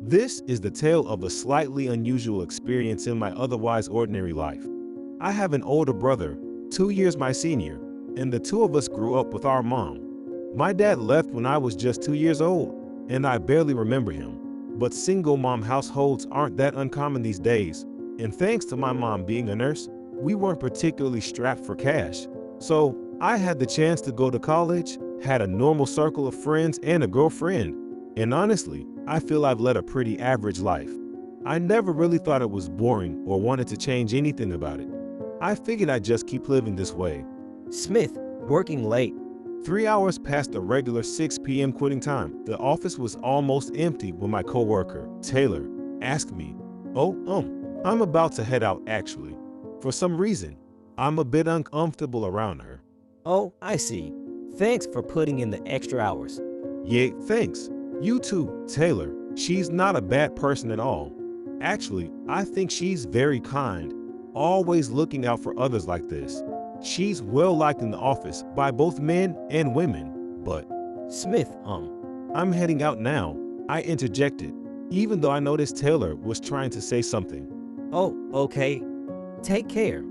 This is the tale of a slightly unusual experience in my otherwise ordinary life. I have an older brother, 2 years my senior, and the two of us grew up with our mom. My dad left when I was just 2 years old, and I barely remember him. But single mom households aren't that uncommon these days, and thanks to my mom being a nurse, we weren't particularly strapped for cash. So I had the chance to go to college, had a normal circle of friends and a girlfriend, and honestly, I feel I've led a pretty average life. I never really thought it was boring or wanted to change anything about it. I figured I'd just keep living this way. Smith, working late. 3 hours past the regular 6 p.m. quitting time, the office was almost empty when my coworker, Taylor, asked me, I'm about to head out actually. For some reason, I'm a bit uncomfortable around her. Oh, I see. Thanks for putting in the extra hours. Yeah, thanks. You too, Taylor. She's not a bad person at all. Actually, I think she's very kind, always looking out for others like this. She's well liked in the office by both men and women, but Smith, I'm heading out now, I interjected, even though I noticed Taylor was trying to say something. Oh, okay. Take care.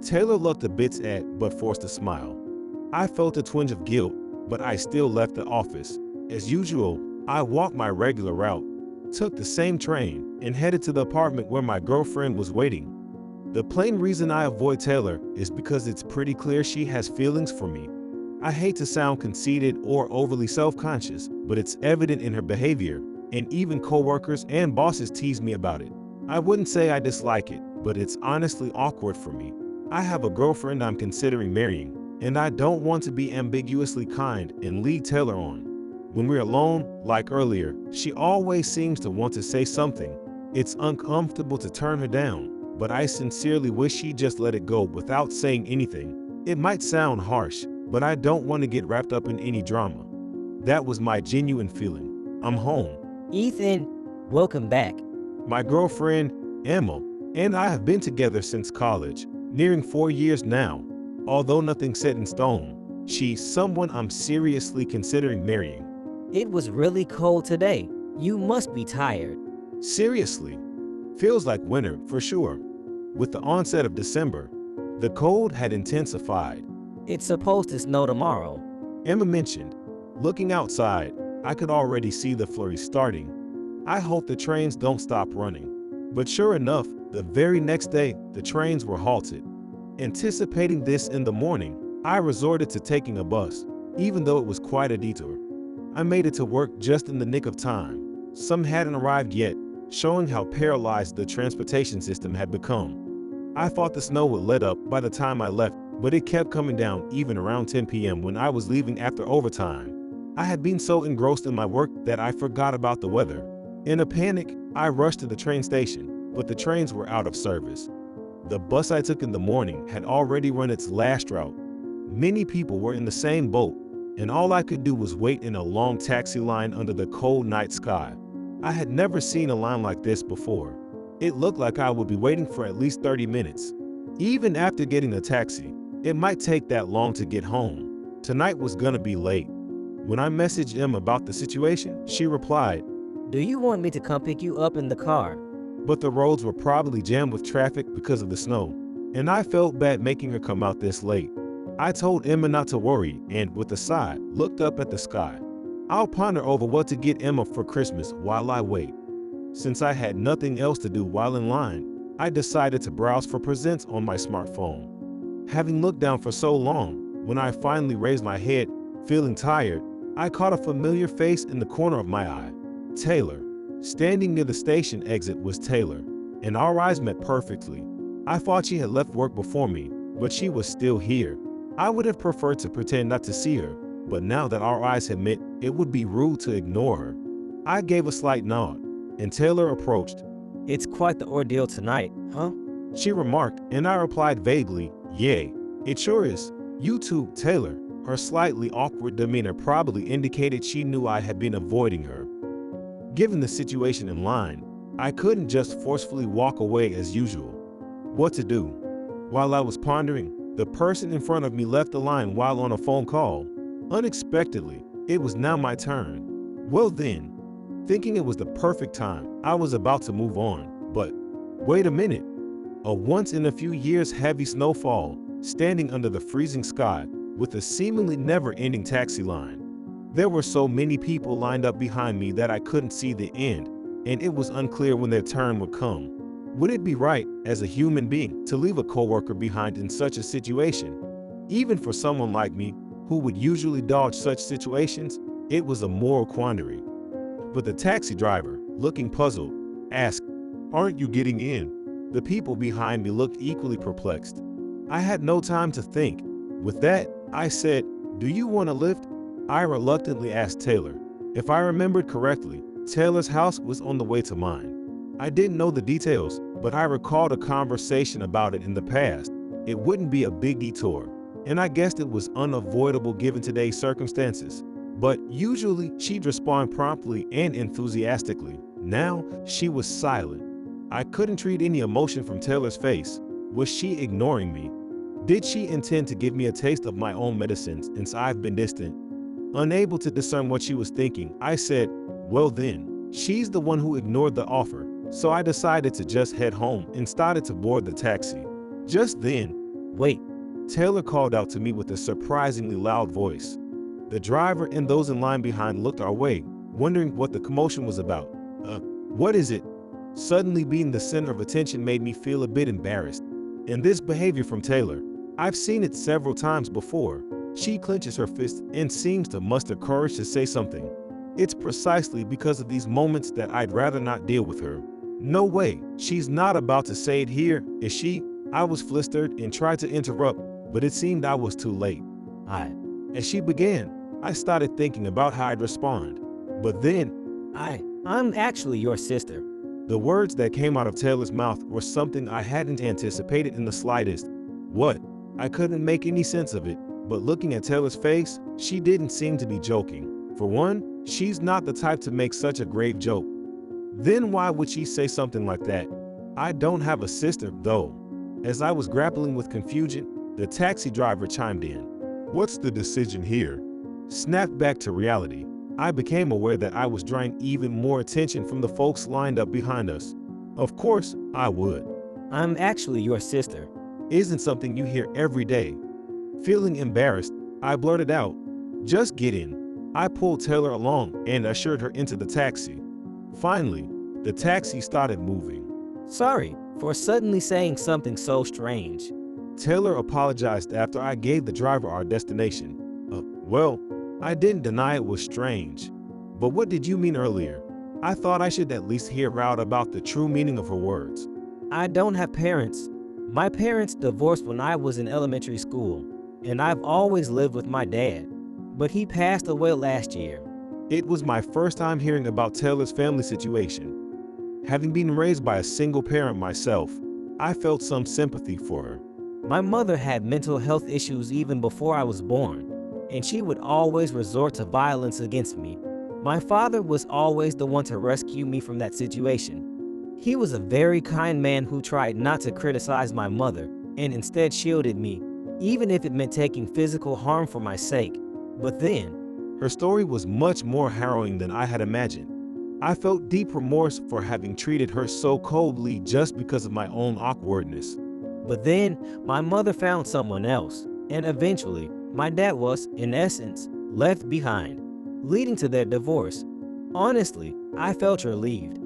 Taylor looked a bit sad but forced a smile. I felt a twinge of guilt, but I still left the office. As usual, I walked my regular route, took the same train, and headed to the apartment where my girlfriend was waiting. The plain reason I avoid Taylor is because it's pretty clear she has feelings for me. I hate to sound conceited or overly self-conscious, but it's evident in her behavior, and even coworkers and bosses tease me about it. I wouldn't say I dislike it, but it's honestly awkward for me. I have a girlfriend I'm considering marrying, and I don't want to be ambiguously kind and lead Taylor on. When we're alone, like earlier, she always seems to want to say something. It's uncomfortable to turn her down, but I sincerely wish she'd just let it go without saying anything. It might sound harsh, but I don't want to get wrapped up in any drama. That was my genuine feeling. I'm home. Ethan, welcome back. My girlfriend, Emma, and I have been together since college, nearing 4 years now. Although nothing's set in stone, she's someone I'm seriously considering marrying. It was really cold today. You must be tired. Seriously, feels like winter for sure. With the onset of December, the cold had intensified. It's supposed to snow tomorrow. Emma mentioned. Looking outside, I could already see the flurry starting. I hope the trains don't stop running. But sure enough, the very next day, the trains were halted. Anticipating this in the morning, I resorted to taking a bus, even though it was quite a detour. I made it to work just in the nick of time. Some hadn't arrived yet, showing how paralyzed the transportation system had become. I thought the snow would let up by the time I left, but it kept coming down even around 10 p.m. when I was leaving after overtime. I had been so engrossed in my work that I forgot about the weather. In a panic, I rushed to the train station, but the trains were out of service. The bus I took in the morning had already run its last route. Many people were in the same boat, and all I could do was wait in a long taxi line under the cold night sky. I had never seen a line like this before. It looked like I would be waiting for at least 30 minutes. Even after getting a taxi, it might take that long to get home. Tonight was gonna be late. When I messaged Em about the situation, she replied, Do you want me to come pick you up in the car? but the roads were probably jammed with traffic because of the snow, and I felt bad making her come out this late. I told Emma not to worry and, with a sigh, looked up at the sky. I'll ponder over what to get Emma for Christmas while I wait. Since I had nothing else to do while in line, I decided to browse for presents on my smartphone. Having looked down for so long, when I finally raised my head, feeling tired, I caught a familiar face in the corner of my eye. Taylor. Standing near the station exit was Taylor, and our eyes met perfectly. I thought she had left work before me, but she was still here. I would have preferred to pretend not to see her, but now that our eyes had met, it would be rude to ignore her. I gave a slight nod, and Taylor approached. It's quite the ordeal tonight, huh? She remarked, and I replied vaguely, "Yay, it sure is. You too, Taylor." Her slightly awkward demeanor probably indicated she knew I had been avoiding her. Given the situation in line, I couldn't just forcefully walk away as usual. What to do? While I was pondering, the person in front of me left the line while on a phone call. Unexpectedly, it was now my turn. Well then, Thinking it was the perfect time, I was about to move on, but wait a minute. A once in a few years heavy snowfall, standing under the freezing sky, with a seemingly never-ending taxi line. There were so many people lined up behind me that I couldn't see the end, and it was unclear when their turn would come. Would it be right, as a human being, to leave a coworker behind in such a situation? Even for someone like me, who would usually dodge such situations, it was a moral quandary. But the taxi driver, looking puzzled, asked, "Aren't you getting in?" The people behind me looked equally perplexed. I had no time to think. With that, I said, "Do you want a lift?" I reluctantly asked Taylor. If I remembered correctly, Taylor's house was on the way to mine. I didn't know the details, but I recalled a conversation about it in the past. It wouldn't be a big detour, and I guessed it was unavoidable given today's circumstances. But usually, she'd respond promptly and enthusiastically. Now, she was silent. I couldn't read any emotion from Taylor's face. Was she ignoring me? Did she intend to give me a taste of my own medicine since I've been distant? Unable to discern what she was thinking, I said, "Well then, she's the one who ignored the offer." So I decided to just head home and started to board the taxi. Just then, Wait, Taylor called out to me with a surprisingly loud voice. The driver and those in line behind looked our way, wondering what the commotion was about. What is it?" Suddenly being the center of attention made me feel a bit embarrassed. And this behavior from Taylor, I've seen it several times before. She clenches her fist and seems to muster courage to say something. It's precisely because of these moments that I'd rather not deal with her. No way, she's not about to say it here, is she? I was flustered and tried to interrupt, but it seemed I was too late. As she began, I started thinking about how I'd respond. But then, I'm actually your sister. the words that came out of Taylor's mouth were something I hadn't anticipated in the slightest. What? I couldn't make any sense of it, but looking at Taylor's face, she didn't seem to be joking. For one, she's not the type to make such a grave joke. Then why would she say something like that? I don't have a sister, though. As I was grappling with confusion, the taxi driver chimed in. "What's the decision here?" Snapped back to reality. I became aware that I was drawing even more attention from the folks lined up behind us. Of course, I would. I'm actually your sister. Isn't something you hear every day. Feeling embarrassed, I blurted out, "Just get in." I pulled Taylor along and ushered her into the taxi. Finally, the taxi started moving. Sorry for suddenly saying something so strange. Taylor apologized after I gave the driver our destination. Well, I didn't deny it was strange. But what did you mean earlier? I thought I should at least hear out about the true meaning of her words. I don't have parents. My parents divorced when I was in elementary school, and I've always lived with my dad. But he passed away last year. It was my first time hearing about Taylor's family situation. Having been raised by a single parent myself, I felt some sympathy for her. My mother had mental health issues even before I was born, and she would always resort to violence against me. My father was always the one to rescue me from that situation. He was a very kind man who tried not to criticize my mother and instead shielded me, even if it meant taking physical harm for my sake. But then, her story was much more harrowing than I had imagined. I felt deep remorse for having treated her so coldly just because of my own awkwardness. But then, my mother found someone else, and eventually, my dad was, in essence, left behind, leading to their divorce. Honestly, I felt relieved.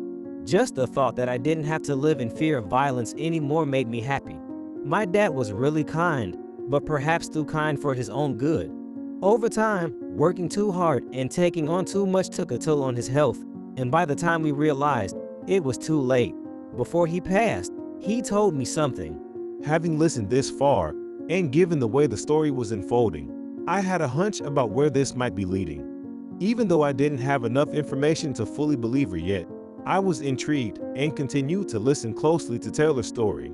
Just the thought that I didn't have to live in fear of violence anymore made me happy. My dad was really kind, but perhaps too kind for his own good. Over time, working too hard and taking on too much took a toll on his health, and by the time we realized, it was too late. Before he passed, he told me something. Having listened this far, and given the way the story was unfolding, I had a hunch about where this might be leading. Even though I didn't have enough information to fully believe her yet, I was intrigued and continued to listen closely to Taylor's story.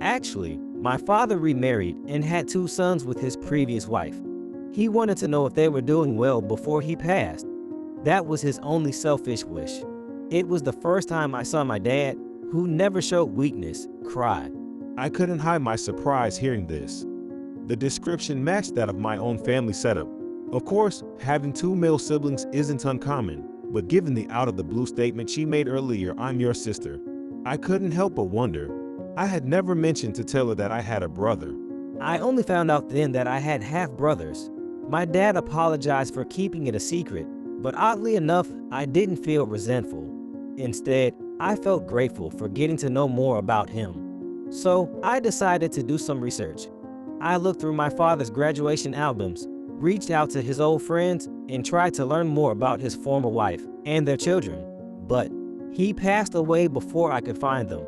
Actually, my father remarried and had 2 sons with his previous wife. He wanted to know if they were doing well before he passed. That was his only selfish wish. It was the first time I saw my dad, who never showed weakness, cry. I couldn't hide my surprise hearing this. The description matched that of my own family setup. Of course, having 2 male siblings isn't uncommon, but given the out-of-the-blue statement she made earlier, "I'm your sister," I couldn't help but wonder. I had never mentioned to Taylor that I had a brother. I only found out then that I had half-brothers. My dad apologized for keeping it a secret, but oddly enough, I didn't feel resentful. Instead, I felt grateful for getting to know more about him. So, I decided to do some research. I looked through my father's graduation albums, reached out to his old friends, and tried to learn more about his former wife and their children. But he passed away before I could find them.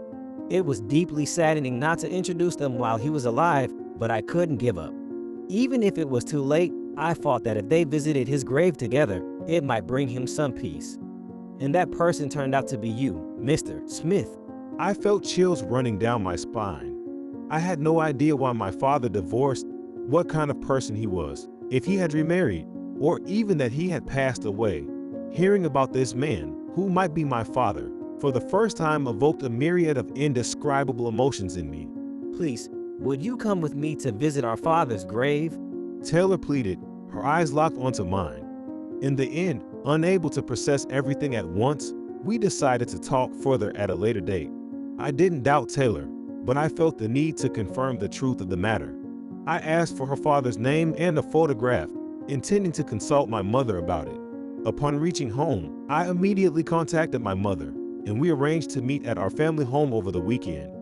It was deeply saddening not to introduce them while he was alive, but I couldn't give up. Even if it was too late, I thought that if they visited his grave together, it might bring him some peace. And that person turned out to be you, Mr. Smith. I felt chills running down my spine. I had no idea why my father divorced, what kind of person he was, if he had remarried, or even that he had passed away. Hearing about this man, who might be my father, for the first time evoked a myriad of indescribable emotions in me. Please, would you come with me to visit our father's grave? Taylor pleaded, her eyes locked onto mine. In the end, unable to process everything at once, we decided to talk further at a later date. I didn't doubt Taylor, but I felt the need to confirm the truth of the matter. I asked for her father's name and a photograph, intending to consult my mother about it. Upon reaching home, I immediately contacted my mother, and we arranged to meet at our family home over the weekend.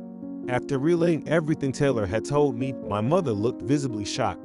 After relaying everything Taylor had told me, my mother looked visibly shocked.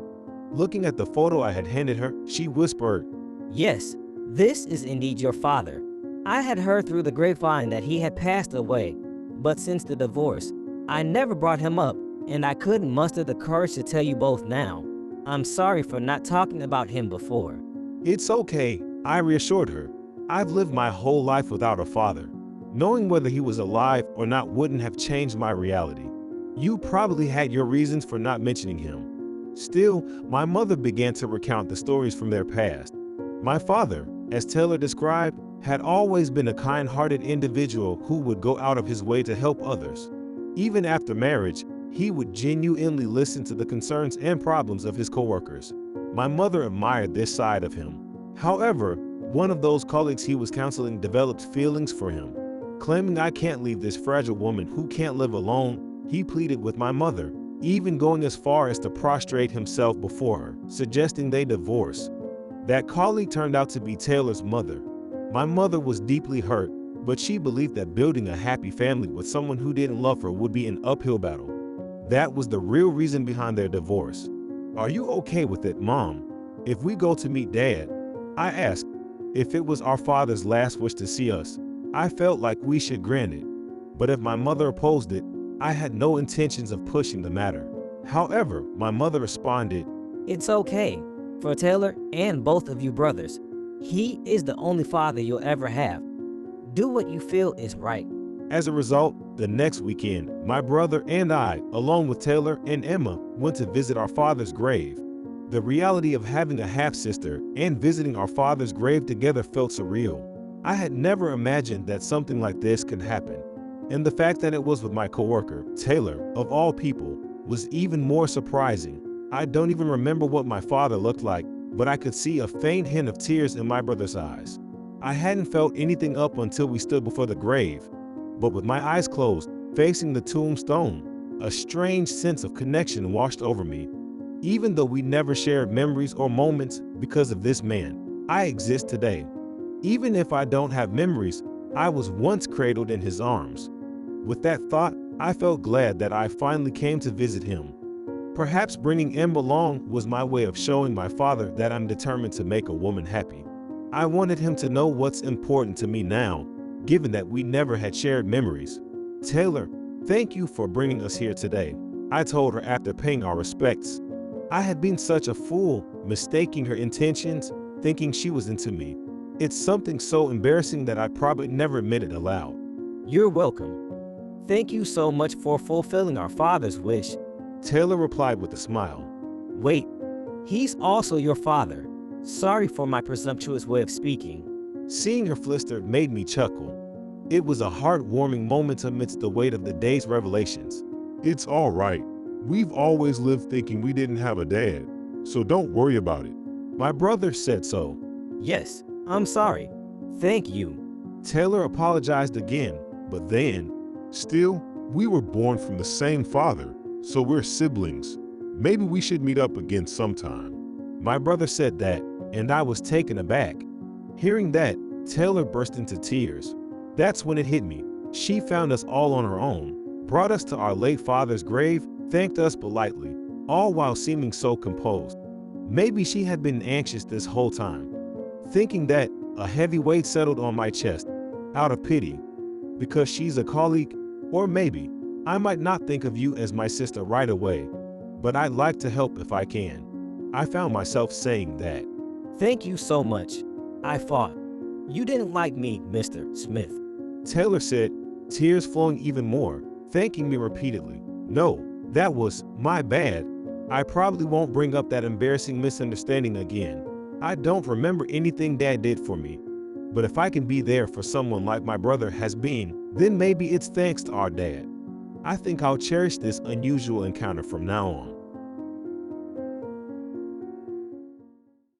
Looking at the photo I had handed her, she whispered, Yes, this is indeed your father. I had heard through the grapevine that he had passed away, but since the divorce, I never brought him up, and I couldn't muster the courage to tell you both now. I'm sorry for not talking about him before. "It's okay," I reassured her. "I've lived my whole life without a father. Knowing whether he was alive or not wouldn't have changed my reality. You probably had your reasons for not mentioning him." Still, my mother began to recount the stories from their past. My father, as Taylor described, had always been a kind-hearted individual who would go out of his way to help others. Even after marriage, he would genuinely listen to the concerns and problems of his coworkers. My mother admired this side of him. However, one of those colleagues he was counseling developed feelings for him. Claiming, "I can't leave this fragile woman who can't live alone," he pleaded with my mother, even going as far as to prostrate himself before her, suggesting they divorce. That colleague turned out to be Taylor's mother. My mother was deeply hurt, but she believed that building a happy family with someone who didn't love her would be an uphill battle. That was the real reason behind their divorce. "Are you okay with it, Mom, if we go to meet Dad?" I asked. If it was our father's last wish to see us, I felt like we should grant it. But if my mother opposed it, I had no intentions of pushing the matter. However, my mother responded, It's okay, for Taylor and both of you brothers. He is the only father you'll ever have. Do what you feel is right. As a result, the next weekend, my brother and I, along with Taylor and Emma, went to visit our father's grave. The reality of having a half-sister and visiting our father's grave together felt surreal. I had never imagined that something like this could happen. And the fact that it was with my coworker, Taylor, of all people, was even more surprising. I don't even remember what my father looked like, but I could see a faint hint of tears in my brother's eyes. I hadn't felt anything up until we stood before the grave. But with my eyes closed, facing the tombstone, a strange sense of connection washed over me. Even though we never shared memories or moments because of this man, I exist today. Even if I don't have memories, I was once cradled in his arms. With that thought, I felt glad that I finally came to visit him. Perhaps bringing Emma along was my way of showing my father that I'm determined to make a woman happy. I wanted him to know what's important to me now, given that we never had shared memories. "Taylor, thank you for bringing us here today," I told her after paying our respects. I had been such a fool, mistaking her intentions, thinking she was into me. It's something so embarrassing that I probably never admitted aloud. You're welcome. Thank you so much for fulfilling our father's wish. Taylor replied with a smile. Wait, he's also your father. Sorry for my presumptuous way of speaking. Seeing her flustered made me chuckle. It was a heartwarming moment amidst the weight of the day's revelations. "It's all right. We've always lived thinking we didn't have a dad, so don't worry about it." My brother said so. Yes, I'm sorry. Thank you. Taylor apologized again, but then, Still, we were born from the same father, so we're siblings. Maybe we should meet up again sometime. my brother said that, and I was taken aback. Hearing that, Taylor burst into tears. That's when it hit me. She found us all on her own, brought us to our late father's grave, thanked us politely, all while seeming so composed. Maybe she had been anxious this whole time. Thinking that, a heavy weight settled on my chest, out of pity. Because she's a colleague, or maybe, I might not think of you as my sister right away, but I'd like to help if I can. I found myself saying that. Thank you so much. I fought. You didn't like me, Mr. Smith. Taylor said, tears flowing even more, thanking me repeatedly. No, that was my bad. I probably won't bring up that embarrassing misunderstanding again. I don't remember anything Dad did for me. But if I can be there for someone like my brother has been, then maybe it's thanks to our dad. I think I'll cherish this unusual encounter from now on.